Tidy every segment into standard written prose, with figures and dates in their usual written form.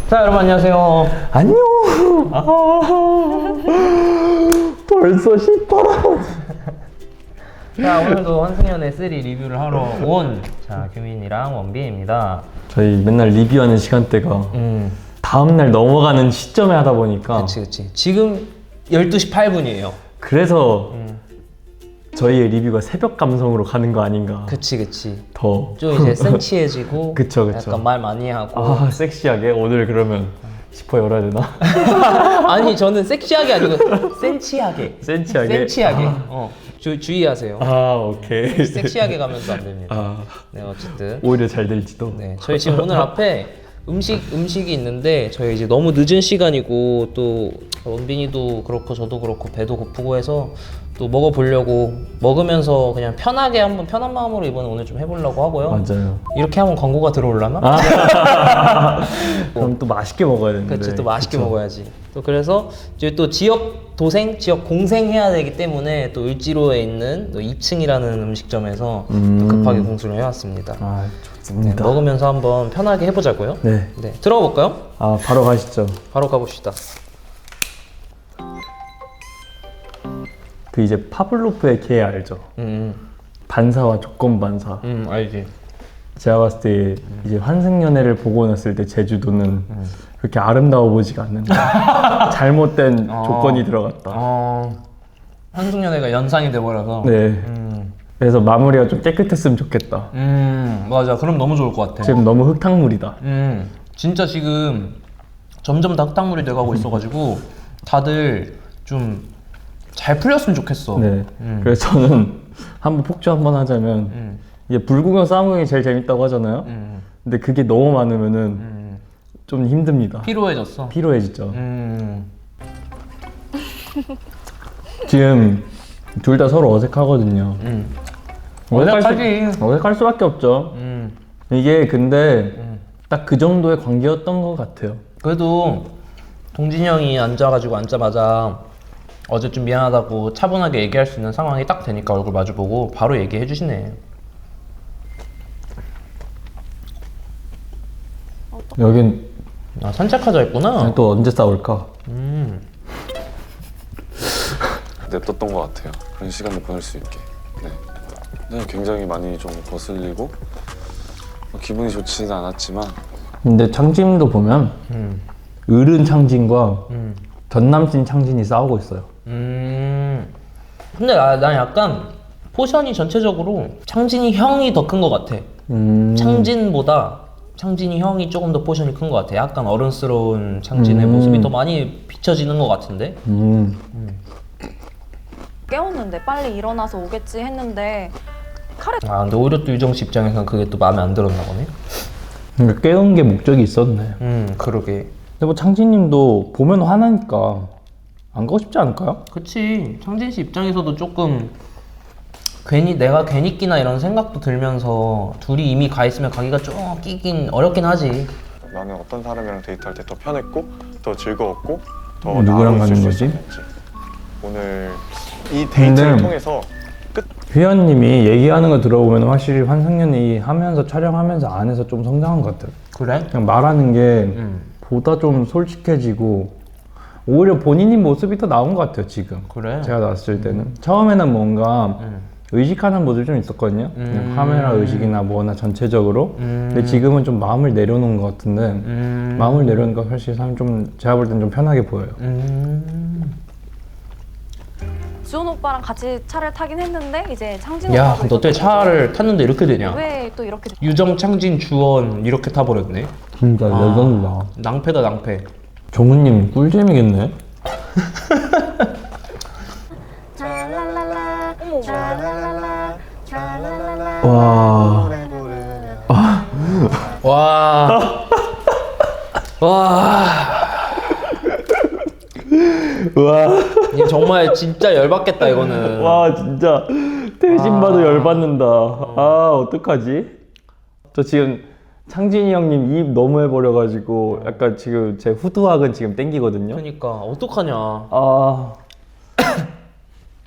자, 여러분 안녕하세요. 안녕. 벌써 싶어라. 자, 오늘도 환승연애 3 리뷰를 하러 온 규민이랑 원빈입니다. 저희 맨날 리뷰하는 시간대가 다음날 넘어가는 시점에 하다 보니까 그치. 지금 12시 8분이에요. 그래서 저희의 리뷰가 새벽 감성으로 가는 거 아닌가. 그치. 더 좀 이제 센치해지고 그쵸. 약간 말 많이 하고. 아, 섹시하게? 오늘 그러면 지퍼 열어야 되나? 아니, 저는 섹시하게 아니고 센치하게. 센치하게? 주의하세요. 아, 오케이. 섹시하게 가면 또 안 됩니다. 아, 네, 어쨌든. 오히려 잘 될지도. 네, 저희 지금 오늘 앞에 음식이 있는데 저희 이제 너무 늦은 시간이고 또 원빈이도 그렇고 저도 그렇고 배도 고프고 해서 또 먹어보려고 먹으면서 그냥 편하게 한번 편한 마음으로 이번에 오늘 좀 해보려고 하고요. 맞아요. 이렇게 하면 광고가 들어올라나? 그럼 또 맛있게 먹어야 되는데. 그렇지, 또 맛있게 그쵸. 먹어야지. 또 그래서 이제 또 지역 공생 해야 되기 때문에 또 을지로에 있는 또 2층이라는 음식점에서 또 급하게 공수를 해왔습니다. 아, 네, 좋습니다. 먹으면서 한번 편하게 해보자고요. 네. 네, 들어가 볼까요? 아, 바로 가시죠. 바로 가봅시다. 그 이제 파블로프의 개 알죠? 반사와 조건 반사. 알지. 제가 봤을 때 이제 환승연애를 보고 났을 때 제주도는 그렇게 아름다워 보지가 않는다. 잘못된 조건이 들어갔다. 환승연애가 연상이 돼버려서. 네. 그래서 마무리가 좀 깨끗했으면 좋겠다. 맞아. 그럼 너무 좋을 것 같아. 지금 너무 흙탕물이다. 진짜 지금 점점 다 흙탕물이 돼가고 있어가지고 다들 좀 잘 풀렸으면 좋겠어. 네. 그래서 저는 한번 폭주 한번 하자면 이게 불구경 싸움이 제일 재밌다고 하잖아요. 근데 그게 너무 많으면은 좀 힘듭니다. 피로해졌어. 피로해지죠. 지금 둘 다 서로 어색하거든요. 어색할 수밖에 없죠. 이게 근데 딱 그 정도의 관계였던 것 같아요. 그래도 동진이 형이 앉자마자 어제 좀 미안하다고 차분하게 얘기할 수 있는 상황이 딱 되니까 얼굴 마주보고 바로 얘기해 주시네. 여긴 산책하자 했구나. 또 언제 싸울까? 냅뒀던 것 같아요. 그런 시간을 보낼 수 있게. 네, 굉장히 많이 좀 거슬리고 기분이 좋지는 않았지만 근데 창진도 보면 을은 창진과 전남친 창진이 싸우고 있어요. 근데 난 약간 포션이 전체적으로 창진이 형이 더 큰 것 같아. 창진보다 창진이 형이 조금 더 포션이 큰 것 같아. 약간 어른스러운 창진의 모습이 더 많이 비춰지는 것 같은데. 깨웠는데 빨리 일어나서 오겠지 했는데 근데 오히려 또 유정 씨 입장에서는 그게 또 마음에 안 들었나 보네. 그러니까 깨운 게 목적이 있었네. 그러게. 근데 뭐 창진님도 보면 화나니까 안 가고 싶지 않을까요? 그치. 창진 씨 입장에서도 조금 내가 괜히 끼나 이런 생각도 들면서 둘이 이미 가 있으면 가기가 좀 끼긴 어렵긴 하지. 나는 어떤 사람이랑 데이트할 때 더 편했고 더 즐거웠고 더 누구랑 나아갈 수 가는 거지? 있었는지. 오늘 이 데이트를 근데 통해서 휘연님이 얘기하는 거 들어보면 확실히 환승연이 하면서 촬영하면서 안에서 좀 성장한 것 같아요. 그래? 그냥 말하는 게 보다 좀 솔직해지고 오히려 본인인 모습이 더 나온 것 같아요 지금. 그래? 제가 나왔을 때는 처음에는 뭔가 의식하는 모습이 좀 있었거든요. 그냥 카메라 의식이나 뭐나 전체적으로. 근데 지금은 좀 마음을 내려놓은 것 같은데 마음을 내려놓으니까 사실 좀 제가 볼 땐 좀 편하게 보여요. 주원 오빠랑 같이 차를 타긴 했는데 이제 창진 야, 오빠도 근데 어떻게 차를 탔는데 이렇게 되냐? 왜 또 이렇게 유정, 창진, 주원 이렇게 타버렸네. 진짜 레전드다. 낭패다 낭패. 정우님 꿀잼이겠네. 랄랄랄라 어머 랄랄랄라 랄랄랄라 와. 와. 와. 와. 이거 정말 진짜 열받겠다 이거는. 와 진짜 대신 봐도 열받는다. 아 어떡하지? 저 지금 창진이 형님 입 너무 해버려가지고 약간 지금 제 후두학은 지금 땡기거든요. 그러니까 어떡하냐. 아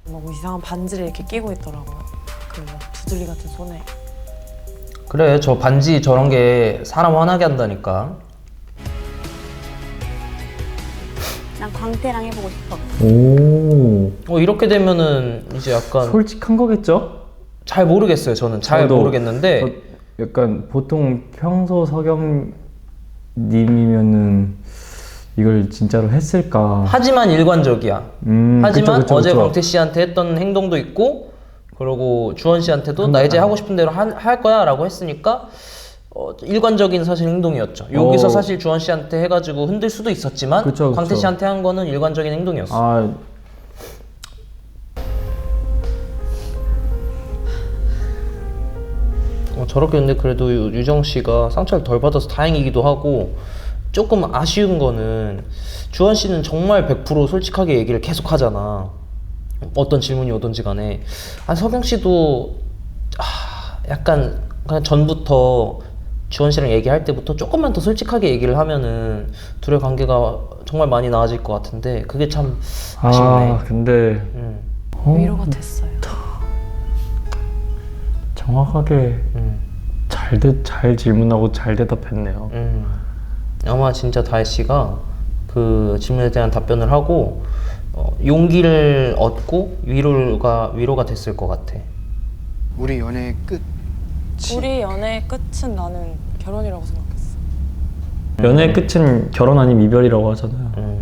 너무 이상한 반지를 이렇게 끼고 있더라고요. 그 두들리 같은 손에. 그래, 저 반지 저런 게 사람 화나게 한다니까. 난 광태랑 해보고 싶어. 오. 이렇게 되면은 이제 약간 솔직한 거겠죠? 잘 모르겠어요. 저는 잘 저도 모르겠는데 저 약간 보통 평소 석영 님이면은 이걸 진짜로 했을까? 하지만 일관적이야. 하지만 그쵸, 어제 그쵸. 광태 씨한테 했던 행동도 있고, 그리고 주원 씨한테도 나 이제 하고 싶은 대로 할 거야 라고 했으니까 일관적인 사실 행동이었죠. 여기서 사실 주원 씨한테 해가지고 흔들 수도 있었지만 그쵸, 그쵸. 광태 씨한테 한 거는 일관적인 행동이었어. 아, 저렇게 근데 그래도 유정 씨가 상처를 덜 받아서 다행이기도 하고, 조금 아쉬운 거는 주원 씨는 정말 100% 솔직하게 얘기를 계속 하잖아. 어떤 질문이 오든지 간에. 석영 씨도 약간 그냥 전부터 주원 씨랑 얘기할 때부터 조금만 더 솔직하게 얘기를 하면은 둘의 관계가 정말 많이 나아질 것 같은데 그게 참 아쉽네. 근데 위로가 됐어요. 정확하게 잘 질문하고 잘 대답했네요. 아마 진짜 다혜 씨가 그 질문에 대한 답변을 하고 용기를 얻고 위로가 됐을 것 같아. 우리 연애의 끝. 우리 연애의 끝은 나는 결혼이라고 생각했어. 연애의 끝은 결혼 아니면 이별이라고 하잖아요.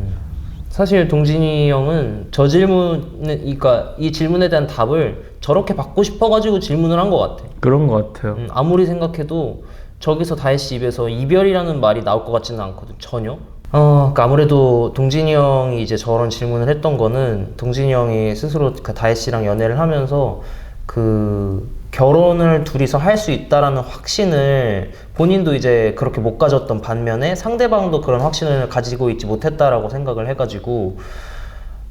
사실 동진이 형은 저 질문에, 그러니까 이 질문에 대한 답을 저렇게 받고 싶어가지고 질문을 한 것 같아. 그런 것 같아요. 아무리 생각해도 저기서 다혜 씨 입에서 이별이라는 말이 나올 것 같지는 않거든, 전혀. 그러니까 아무래도 동진이 형이 이제 저런 질문을 했던 거는 동진이 형이 스스로 그 다혜 씨랑 연애를 하면서 그 결혼을 둘이서 할 수 있다라는 확신을 본인도 이제 그렇게 못 가졌던 반면에 상대방도 그런 확신을 가지고 있지 못했다라고 생각을 해가지고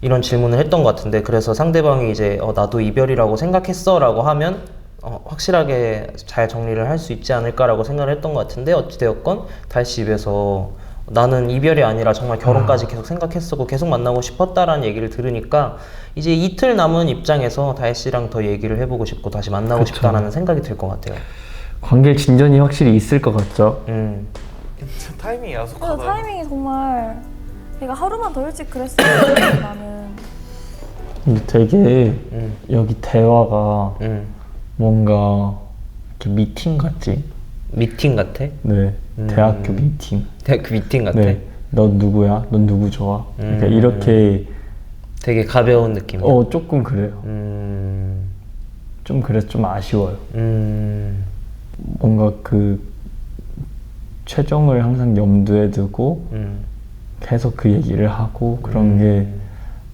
이런 질문을 했던 것 같은데, 그래서 상대방이 이제 나도 이별이라고 생각했어 라고 하면 확실하게 잘 정리를 할 수 있지 않을까라고 생각을 했던 것 같은데, 어찌되었건 다혜씨 입에서 나는 이별이 아니라 정말 결혼까지 계속 생각했었고 계속 만나고 싶었다라는 얘기를 들으니까 이제 이틀 남은 입장에서 다혜씨랑 더 얘기를 해보고 싶고 다시 만나고 그쵸. 싶다라는 생각이 들 것 같아요. 관계 진전이 확실히 있을 것 같죠? 타이밍이 그래서 야속하다. 타이밍이 정말 걔가 하루만 더 일찍 그랬으면 나는. 근데 되게 여기 대화가 뭔가 이렇게 미팅 같지? 미팅 같아? 네, 대학교 미팅. 대학교 미팅 같아? 네, 넌 누구야? 넌 누구 좋아? 그러니까 이렇게 되게 가벼운 느낌. 조금 그래요. 좀 그래서 좀 아쉬워요. 뭔가 그 최종을 항상 염두에 두고 계속 그 얘기를 하고 그런 게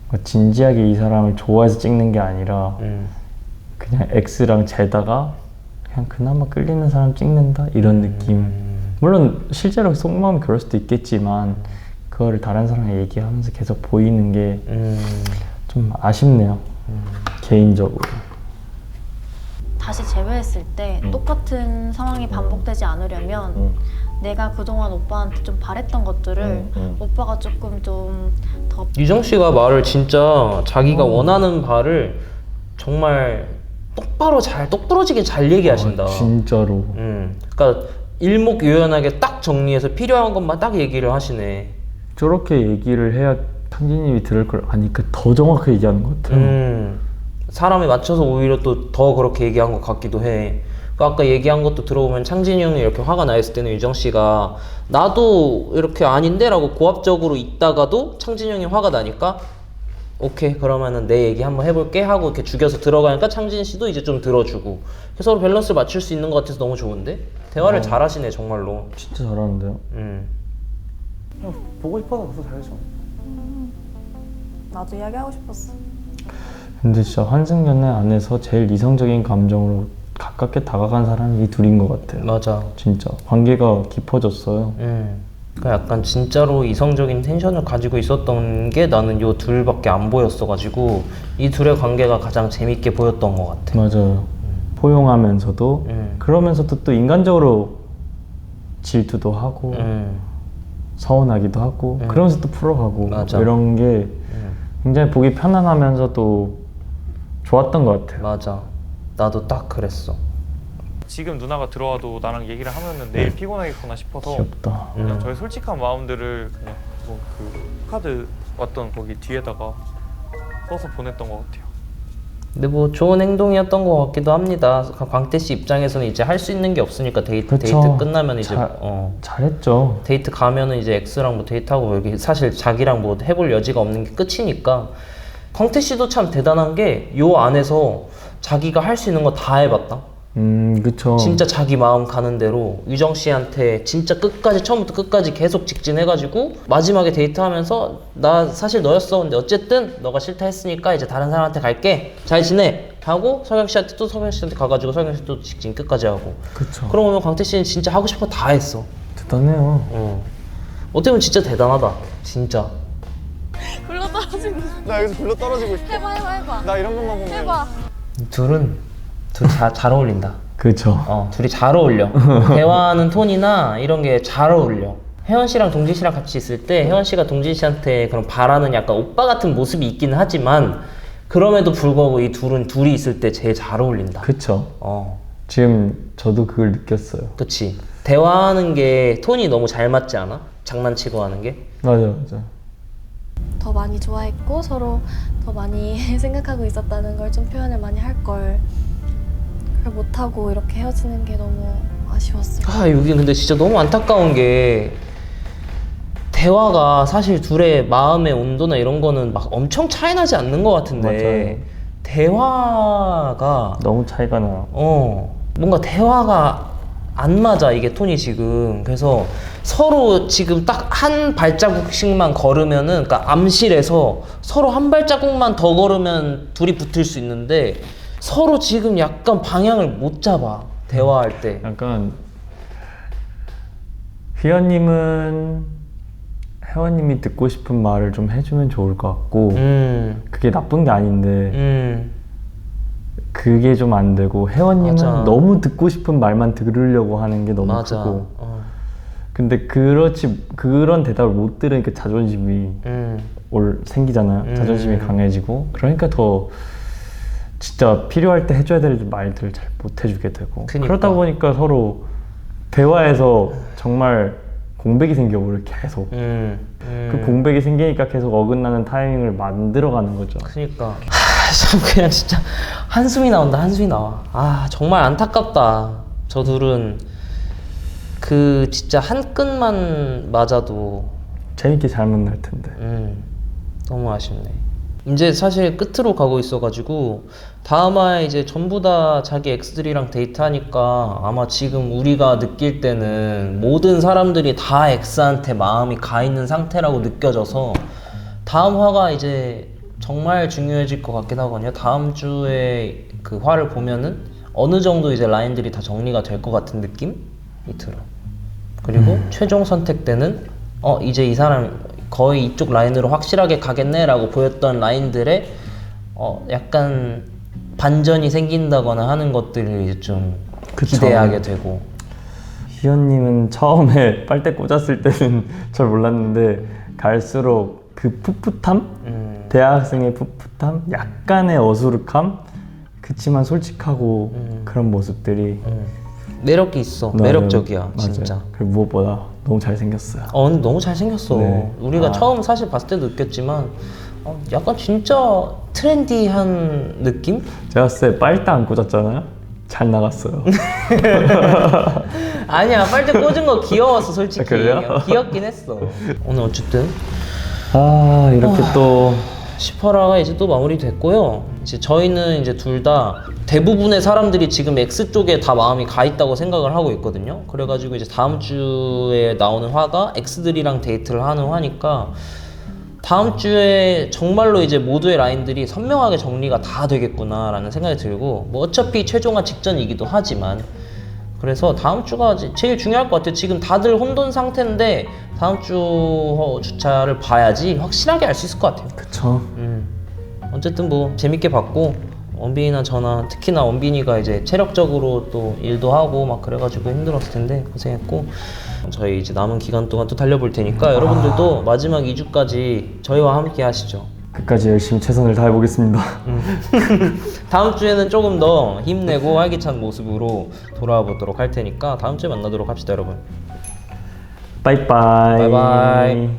뭔가 진지하게 이 사람을 좋아해서 찍는 게 아니라 그냥 X랑 재다가 그냥 그나마 끌리는 사람 찍는다 이런 느낌. 물론 실제로 속마음이 그럴 수도 있겠지만 그거를 다른 사람과 얘기하면서 계속 보이는 게 좀 아쉽네요. 개인적으로. 다시 재회했을 때 똑같은 상황이 반복되지 않으려면 내가 그동안 오빠한테 좀 바랬던 것들을 오빠가 조금 좀 더 유정 씨가 말을 진짜 자기가 원하는 바를 정말 똑부러지게 잘 얘기하신다. 진짜로. 그러니까 일목요연하게 딱 정리해서 필요한 것만 딱 얘기를 하시네. 저렇게 얘기를 해야 탕진님이 들을 걸 아니까 더 정확하게 얘기하는 것 같아요. 사람에 맞춰서 오히려 또 더 그렇게 얘기한 것 같기도 해. 아까 얘기한 것도 들어보면 창진이 형이 이렇게 화가 나 있을 때는 유정 씨가 나도 이렇게 아닌데 라고 고압적으로 있다가도 창진이 형이 화가 나니까 오케이 그러면은 내 얘기 한번 해볼게 하고 이렇게 죽여서 들어가니까 창진 씨도 이제 좀 들어주고 서로 밸런스를 맞출 수 있는 것 같아서 너무 좋은데? 대화를 잘하시네 정말로. 진짜 잘하는데요. 보고 싶어서 벌써 잘했어. 나도 이야기하고 싶었어. 근데 진짜 환승연애 안에서 제일 이성적인 감정으로 가깝게 다가간 사람이 이 둘인 것 같아요. 맞아. 진짜 관계가 깊어졌어요. 그러니까 약간 진짜로 이성적인 텐션을 가지고 있었던 게 나는 요 둘밖에 안 보였어가지고 이 둘의 관계가 가장 재밌게 보였던 것 같아. 맞아요. 포용하면서도 그러면서도 또 인간적으로 질투도 하고 서운하기도 하고 그러면서 또 풀어가고 맞아. 이런 게 굉장히 보기 편안하면서도 좋았던 것 같아요. 맞아. 나도 딱 그랬어. 지금 누나가 들어와도 나랑 얘기를 하면은 내일 피곤하겠구나 싶어서 귀엽다. 그냥 저의 솔직한 마음들을 그냥 뭐 그 카드 왔던 거기 뒤에다가 써서 보냈던 것 같아요. 근데 뭐 좋은 행동이었던 것 같기도 합니다. 광태 씨 입장에서는 이제 할 수 있는 게 없으니까 그쵸. 데이트 끝나면 이제 잘했죠. 데이트 가면은 이제 X랑 뭐 데이트하고 여기 사실 자기랑 뭐 해볼 여지가 없는 게 끝이니까. 광태 씨도 참 대단한 게 요 안에서 자기가 할 수 있는 거 다 해봤다. 그쵸. 진짜 자기 마음 가는 대로 유정 씨한테 진짜 끝까지 처음부터 끝까지 계속 직진해가지고 마지막에 데이트하면서 나 사실 너였어. 근데 어쨌든 너가 싫다 했으니까 이제 다른 사람한테 갈게. 잘 지내. 하고 석영 씨한테 또 석영 씨한테 가가지고 석영 씨 또 직진 끝까지 하고. 그쵸. 그러고 보면 광태 씨는 진짜 하고 싶은 거 다 했어. 대단해요. 어떻게 보면 진짜 대단하다. 진짜. 나 여기서 굴러 떨어지고 싶어. 해봐. 나 이런 것만 보면. 해봐. 둘이 잘 어울린다. 그쵸. 둘이 잘 어울려. 대화하는 톤이나 이런 게 잘 어울려. 혜원 씨랑 동진 씨랑 같이 있을 때 혜원 씨가 동진 씨한테 그런 바라는 약간 오빠 같은 모습이 있기는 하지만 그럼에도 불구하고 이 둘이 있을 때 제일 잘 어울린다. 그쵸. 어, 지금 저도 그걸 느꼈어요. 그치. 대화하는 게 톤이 너무 잘 맞지 않아? 장난치고 하는 게? 맞아. 더 많이 좋아했고 서로 더 많이 생각하고 있었다는 걸 좀 표현을 많이 할 걸. 그걸 못하고 이렇게 헤어지는 게 너무 아쉬웠어요. 여기 근데 진짜 너무 안타까운 게 대화가 사실 둘의 마음의 온도나 이런 거는 막 엄청 차이 나지 않는 것 같은데 맞아요. 대화가 너무 차이가 나요. 뭔가 대화가 안 맞아 이게 톤이 지금. 그래서 서로 지금 딱 한 발자국씩만 걸으면은 그러니까 암실에서 서로 한 발자국만 더 걸으면 둘이 붙을 수 있는데 서로 지금 약간 방향을 못 잡아 대화할 때. 약간 혜원님이 듣고 싶은 말을 좀 해주면 좋을 것 같고 그게 나쁜 게 아닌데 그게 좀 안 되고 혜원님은 맞아. 너무 듣고 싶은 말만 들으려고 하는 게 너무 맞아. 크고 근데 그런 대답을 못 들으니까 자존심이 생기잖아요. 자존심이 강해지고 그러니까 더 진짜 필요할 때 해줘야 될 말들을 잘 못 해주게 되고 그니까. 그러다 보니까 서로 대화에서 정말 공백이 생겨버려 계속. 그 공백이 생기니까 계속 어긋나는 타이밍을 만들어가는 거죠. 그러니까 참 그냥 진짜 한숨이 나온다. 한숨이 나와. 정말 안타깝다. 저 둘은 그 진짜 한 끈만 맞아도 재밌게 잘 만날 텐데. 너무 아쉽네. 이제 사실 끝으로 가고 있어가지고 다음화에 이제 전부 다 자기 엑스들이랑 데이트하니까 아마 지금 우리가 느낄 때는 모든 사람들이 다 엑스한테 마음이 가 있는 상태라고 느껴져서 다음 화가 이제 정말 중요해질 것 같긴 하거든요. 다음 주에 그 화를 보면은 어느 정도 이제 라인들이 다 정리가 될 것 같은 느낌이 들어. 그리고 최종 선택 때는 이제 이 사람 거의 이쪽 라인으로 확실하게 가겠네 라고 보였던 라인들에 약간 반전이 생긴다거나 하는 것들을 이제 좀 그쵸. 기대하게 되고. 희연님은 처음에 빨대 꽂았을 때는 잘 몰랐는데 갈수록 그 풋풋함? 대학생의 풋풋함? 약간의 어수룩함? 그치만 솔직하고 그런 모습들이 매력이 있어. 맞아요. 매력적이야. 맞아요. 진짜. 그리고 무엇보다 너무 잘생겼어요. 근데 너무 잘생겼어. 네. 우리가 처음 사실 봤을 때도 느꼈지만 약간 진짜 트렌디한 느낌? 제가 봤을 때 빨대 안 꽂았잖아요? 잘 나갔어요. 아니야, 빨대 꽂은 거 귀여웠어 솔직히. 그래요? 귀엽긴 했어. 오늘 어쨌든 이렇게 또 10화라가 이제 또 마무리됐고요. 이제 저희는 이제 둘 다 대부분의 사람들이 지금 X 쪽에 다 마음이 가 있다고 생각을 하고 있거든요. 그래가지고 이제 다음 주에 나오는 화가 X들이랑 데이트를 하는 화니까 다음 주에 정말로 이제 모두의 라인들이 선명하게 정리가 다 되겠구나라는 생각이 들고 뭐 어차피 최종화 직전이기도 하지만 그래서 다음 주가 제일 중요할 것 같아요. 지금 다들 혼돈 상태인데 다음 주 주차를 봐야지 확실하게 알 수 있을 것 같아요. 그쵸. 어쨌든 뭐 재밌게 봤고 원빈이나 저나 특히나 원빈이가 이제 체력적으로 또 일도 하고 막 그래가지고 힘들었을 텐데 고생했고 저희 이제 남은 기간 동안 또 달려볼 테니까 여러분들도 마지막 2주까지 저희와 함께 하시죠. 끝까지 열심히 최선을 다해보겠습니다. 다음 주에는 조금 더 힘내고 활기찬 모습으로 돌아와 보도록 할 테니까 다음 주에 만나도록 합시다 여러분. 바이바이. 바이바이.